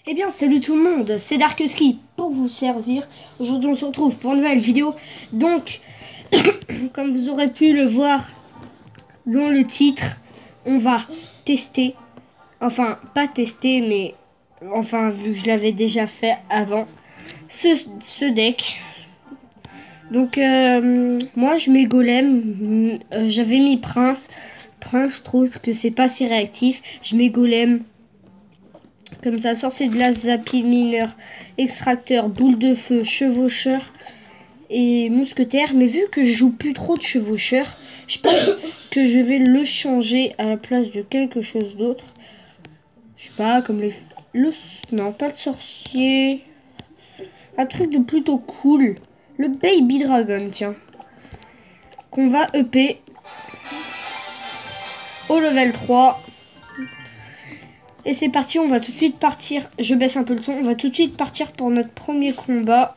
Eh bien, salut tout le monde, c'est Darkski pour vous servir. Aujourd'hui, on se retrouve pour une nouvelle vidéo. Donc, comme vous aurez pu le voir dans le titre, on va tester, enfin, pas tester, mais enfin, vu que je l'avais déjà fait avant, ce deck. Donc, moi, je mets Golem, j'avais mis Prince. Prince, je trouve que c'est pas si réactif. Je mets Golem. Comme ça, sorcier de glace, zappy, mineur, extracteur, boule de feu, chevaucheur et mousquetaire. Mais vu que je joue plus trop de chevaucheur, je pense que je vais le changer à la place de quelque chose d'autre. Je sais pas, comme non, pas le sorcier. Un truc de plutôt cool. Le Baby Dragon, tiens. Qu'on va EP au level 3. Et c'est parti, on va tout de suite partir. Je baisse un peu le son. On va tout de suite partir pour notre premier combat.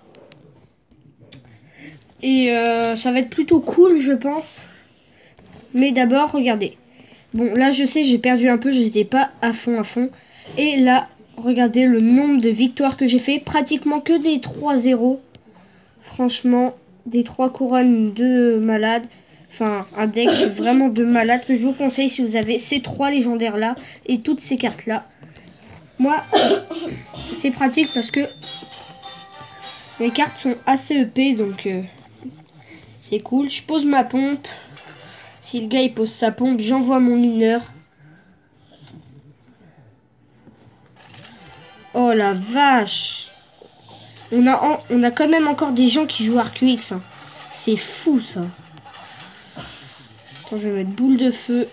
Et ça va être plutôt cool, je pense. Mais d'abord, regardez. Bon, là, je sais, j'ai perdu un peu. J'étais pas à fond. Et là, regardez le nombre de victoires que j'ai fait. Pratiquement que des 3-0. Franchement, des 3 couronnes de malade. Enfin, un deck vraiment de malade que je vous conseille si vous avez ces 3 légendaires là et toutes ces cartes là. Moi, c'est pratique parce que les cartes sont assez EP, donc c'est cool. Je pose ma pompe. Si le gars il pose sa pompe, j'envoie mon mineur. Oh la vache! On a quand même encore des gens qui jouent Arcuix. Hein. C'est fou ça. Attends, je vais mettre boule de feu.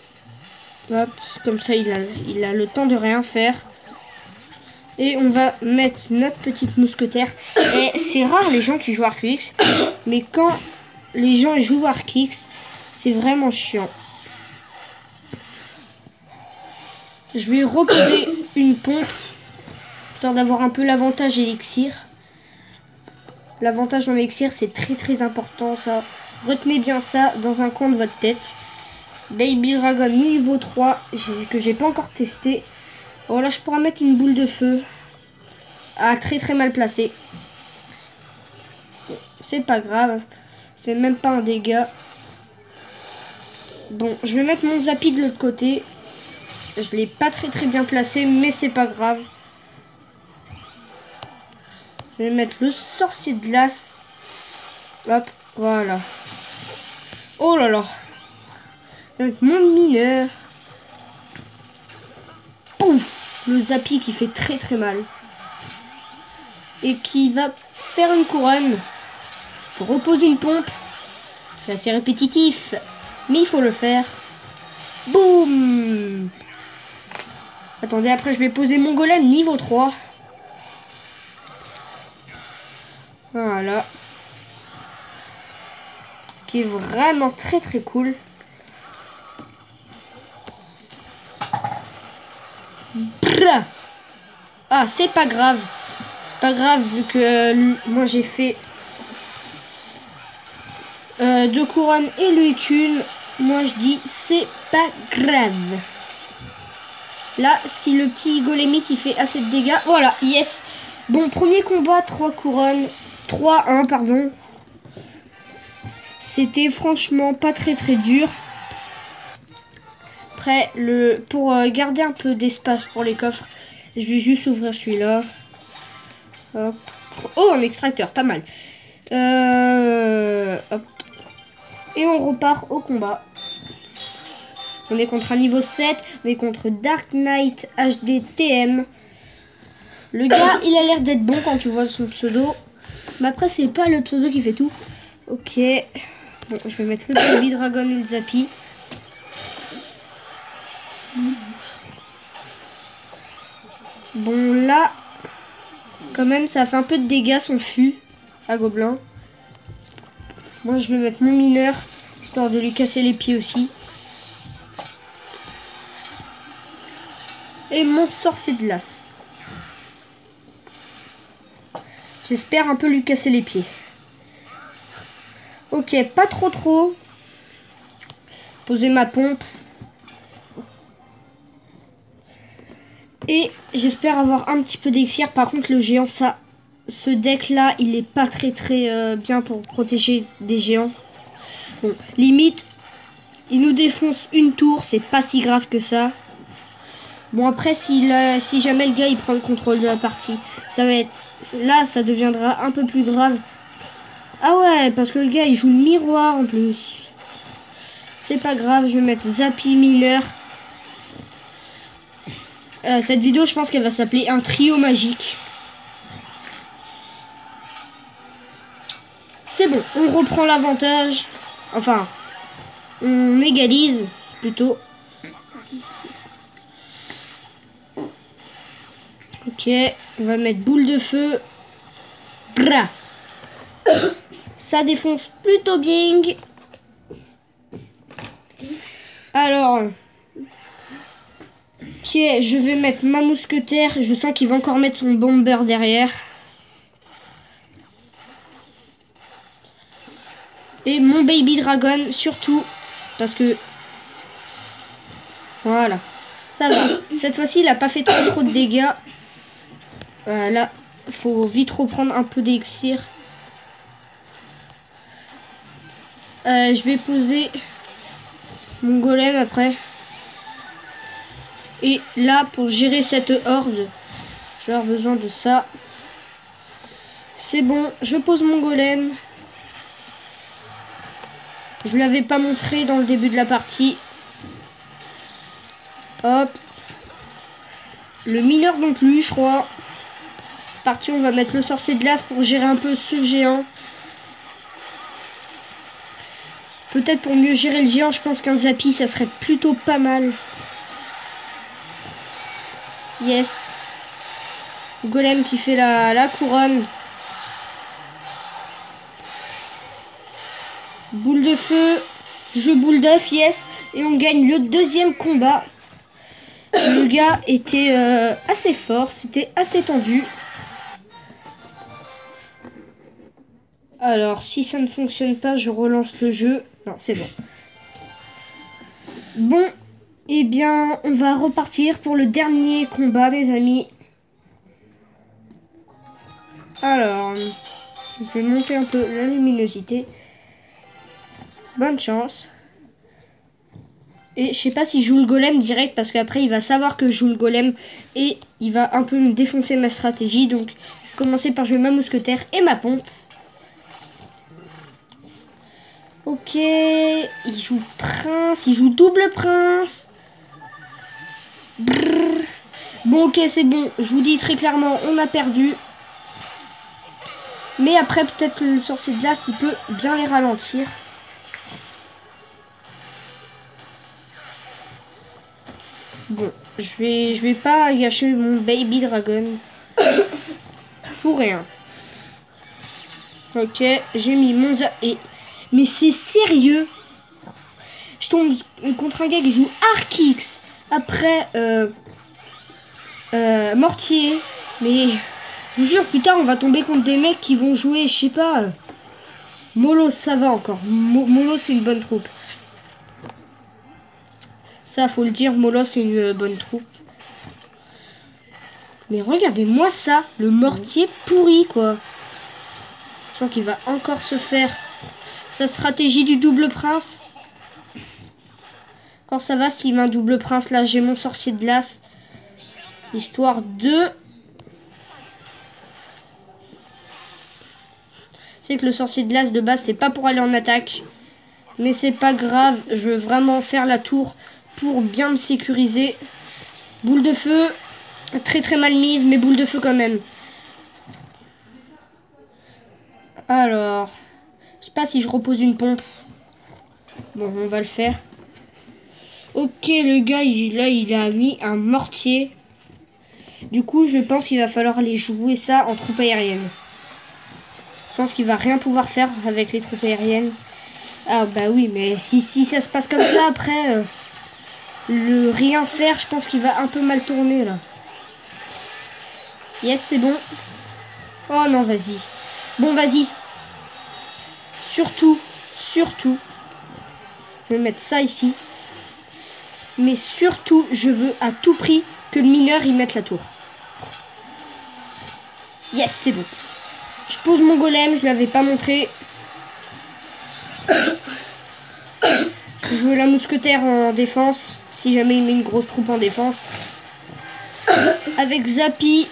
Hop, comme ça il a le temps de rien faire. Et on va mettre notre petite mousquetaire. Et c'est rare les gens qui jouent Arcuix. Mais quand les gens jouent Arcuix, c'est vraiment chiant. Je vais reposer une pompe. Histoire d'avoir un peu l'avantage élixir. L'avantage en élixir, c'est très important ça. Retenez bien ça dans un coin de votre tête. Baby Dragon niveau 3 que j'ai pas encore testé. Voilà, je pourrais mettre une boule de feu. Ah, très mal placé. C'est pas grave. Fait même pas un dégât. Bon, je vais mettre mon zappy de l'autre côté. Je l'ai pas très bien placé, mais c'est pas grave. Je vais mettre le sorcier de glace. Hop, voilà. Oh là là. Avec mon mineur. Pouf. Le zappy qui fait très mal. Et qui va faire une couronne. Je repose une pompe. C'est assez répétitif. Mais il faut le faire. Boum. Attendez, après je vais poser mon golem niveau 3. Voilà. Qui est vraiment très cool. Ah, c'est pas grave. C'est pas grave vu que moi j'ai fait 2 couronnes et lui qu'une. Moi je dis c'est pas grave. Là, si le petit golemite il fait assez de dégâts. Voilà, yes. Bon, premier combat, 3 couronnes. 3-1, pardon. C'était franchement pas très dur. Après, pour garder un peu d'espace pour les coffres, je vais juste ouvrir celui-là. Hop. Oh, un extracteur, pas mal. Hop. Et on repart au combat. On est contre un niveau 7. On est contre Dark Knight HD TM. Le gars, il a l'air d'être bon quand tu vois son pseudo. Mais après, c'est pas le pseudo qui fait tout. Ok. Bon, je vais mettre le Baby Dragon et le Zappy. Bon, là, quand même, ça fait un peu de dégâts son fût à Gobelin. Moi, je vais mettre mon mineur, histoire de lui casser les pieds aussi. Et mon sorcier de glace. J'espère un peu lui casser les pieds. Ok, pas trop. Poser ma pompe. Et j'espère avoir un petit peu d'élixir. Par contre, le géant, ça, ce deck là, il est pas très bien pour protéger des géants. Bon, limite, il nous défonce une tour, c'est pas si grave que ça. Bon, après, si jamais le gars il prend le contrôle de la partie, ça va être, là, ça deviendra un peu plus grave. Ah ouais, parce que le gars il joue le miroir en plus. C'est pas grave, je vais mettre Zappy mineur. Cette vidéo, je pense qu'elle va s'appeler un trio magique. C'est bon, on reprend l'avantage. Enfin, on égalise plutôt. Ok, on va mettre boule de feu. Bra. Ça défonce plutôt bien. Alors, ok, je vais mettre ma mousquetaire. Je sens qu'il va encore mettre son bomber derrière. Et mon baby dragon surtout. Parce que... Voilà. Ça va. Cette fois-ci, il a pas fait trop de dégâts. Là, faut vite reprendre un peu d'élixir. Je vais poser mon golem après. Et là, pour gérer cette horde, je vais avoir besoin de ça. C'est bon, je pose mon golem. Je ne l'avais pas montré dans le début de la partie. Hop. Le mineur non plus, je crois. C'est parti, on va mettre le sorcier de glace pour gérer un peu ce géant. Peut-être pour mieux gérer le géant, je pense qu'un Zappy, ça serait plutôt pas mal. Yes. Golem qui fait la couronne. Boule de feu. Je boule d'œuf, yes. Et on gagne le deuxième combat. Le gars était assez fort. C'était assez tendu. Alors, si ça ne fonctionne pas, je relance le jeu. Non, c'est bon. Bon, eh bien, on va repartir pour le dernier combat, mes amis. Alors, je vais monter un peu la luminosité. Bonne chance. Et je sais pas si je joue le golem direct parce qu'après il va savoir que je joue le golem et il va un peu me défoncer ma stratégie. Donc, je vais commencer par jouer ma mousquetaire et ma pompe. Ok, il joue prince, il joue double prince. Brrr. Bon, ok, c'est bon. Je vous dis très clairement, on a perdu. Mais après, peut-être que le sorcier de glace, il peut bien les ralentir. Bon, je vais pas gâcher mon baby dragon pour rien. Ok, j'ai mis mon et mais c'est sérieux. Je tombe contre un gars qui joue Archix. Après Mortier. Mais je vous jure, plus tard on va tomber contre des mecs qui vont jouer, je sais pas. Molos, ça va encore. Molos, c'est une bonne troupe. Ça, faut le dire, Molos, c'est une bonne troupe. Mais regardez-moi ça, le mortier pourri, quoi. Je sens qu'il va encore se faire sa stratégie du double prince. Quand ça va, s'il met un double prince, là, j'ai mon sorcier de glace. Histoire de... C'est que le sorcier de glace, de base, c'est pas pour aller en attaque. Mais c'est pas grave, je veux vraiment faire la tour pour bien me sécuriser. Boule de feu, très mal mise, mais boule de feu quand même. Alors, je sais pas si je repose une pompe. Bon, on va le faire. Ok, le gars, il a mis un mortier. Du coup, je pense qu'il va falloir aller jouer ça en troupe aérienne. Je pense qu'il va rien pouvoir faire avec les troupes aériennes. Ah bah oui, mais si ça se passe comme ça, après, le rien faire, je pense qu'il va un peu mal tourner, là. Yes, c'est bon. Oh non, vas-y. Bon, vas-y. Surtout, je vais mettre ça ici. Mais surtout, je veux à tout prix que le mineur il mette la tour. Yes, c'est bon. Je pose mon golem, je ne l'avais pas montré. Je joue la mousquetaire en défense, si jamais il met une grosse troupe en défense. Avec Zappy,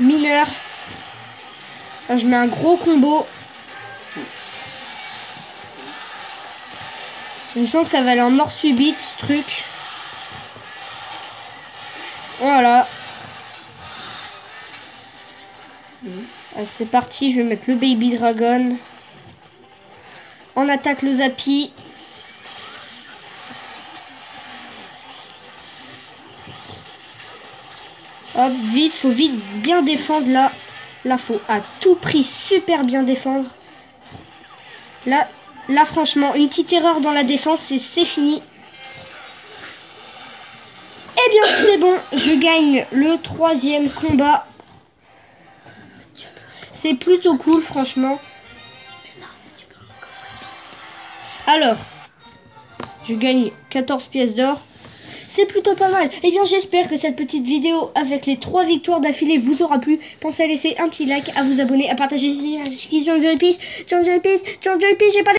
mineur. Là, je mets un gros combo. Je sens que ça va aller en mort subite ce truc. Voilà. C'est parti, je vais mettre le Baby Dragon. On attaque le Zappy. Hop, vite, faut vite bien défendre là. Là, faut à tout prix super bien défendre. Là franchement, une petite erreur dans la défense et c'est fini. Eh bien, c'est bon, je gagne le 3e combat. C'est plutôt cool, franchement. Alors, je gagne 14 pièces d'or. C'est plutôt pas mal. Eh bien, j'espère que cette petite vidéo avec les 3 victoires d'affilée vous aura plu. Pensez à laisser un petit like, à vous abonner, à partager. John Joy Peace, j'ai pas